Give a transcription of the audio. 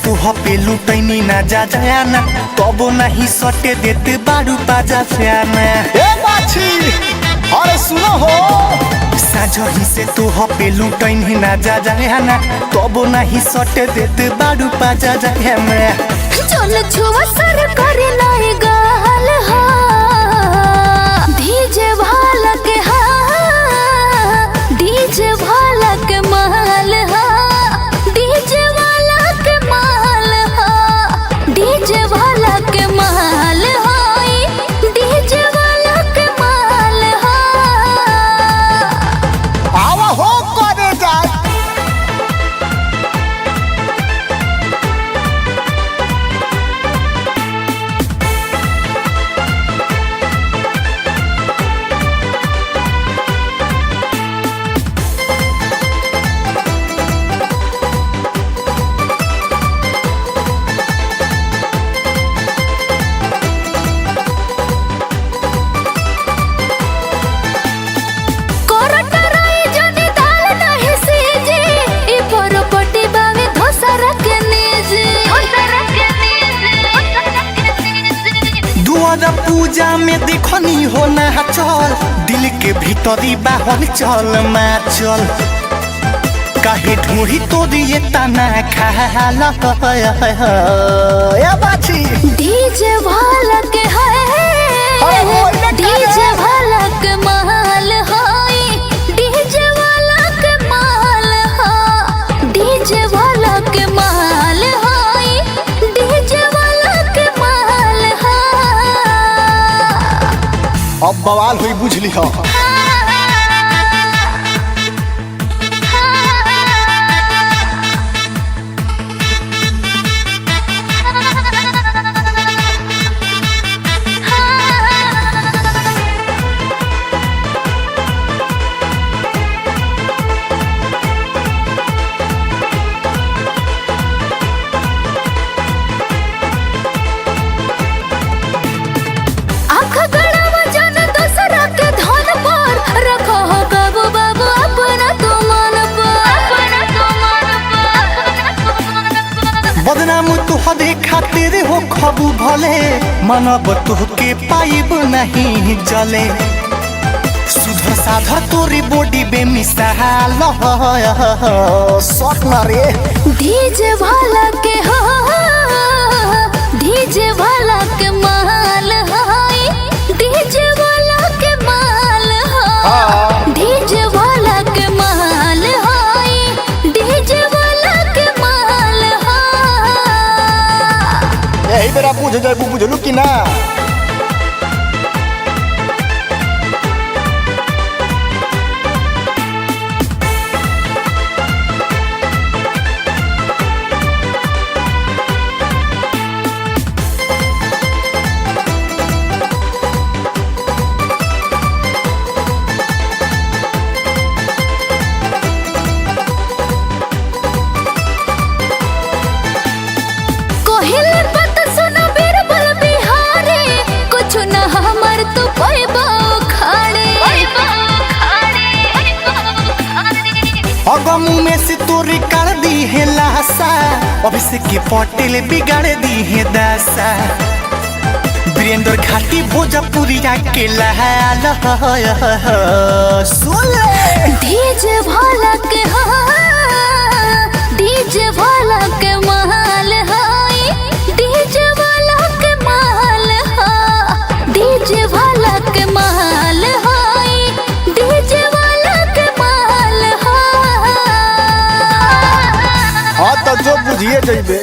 तू हपे लुटैनी ना जा जाना तबो नहीं सटे देते बारू बाजा फ्याना। ए बाछी अरे सुनो हो साझही से तू हपे लुटैनी ना जा जाना तबो नहीं सटे देते बारू बाजा जाना। चल छुआ सर करे नाई गाल हा डीजे भाला के हा डीजे भाला के माल हा डीजे वाला के माल हा डीजे भाला के माल हा डीजे वाला के माल हा। आवा हो करे जा पूजा में देखनी हो ना चल दिल के भीतरी बाहर चल मा चल काहे ढूंढी तो दिए तना खाला ए बाछी डीजे भाला के है डीजे भाला के माल है डीजे वाला के माल है डीजे वाला के माल है डीजे वाला के माल है। अब बवाल हुई बुझली हो बदनाम तुहरे खातिर हो खबू भले मनब तुहके पाइब नहीं जले सुधर साधर तोरी बॉडी बेमिसाल शॉट मारे डीजे वाला के हो डीजे वाला के माल है डीजे वाला के माल है डीजे वाला के माल है डीजे वाला के माल है। यही बेरा बुझ जाए बुझलू कि ना अगमू में से तोरी कर दी है लाशा अभिषेक के पटेल बिगाड़ दी है दासा वीरेंद्र घाटी भोजपुरिया के लाल डीजे भाला के डीजे भाला के माल है डीजे वाला के माल है डीजे वाला के माल है डीजे वाला के माल है। हाँ तो जो बुझिए जइबे।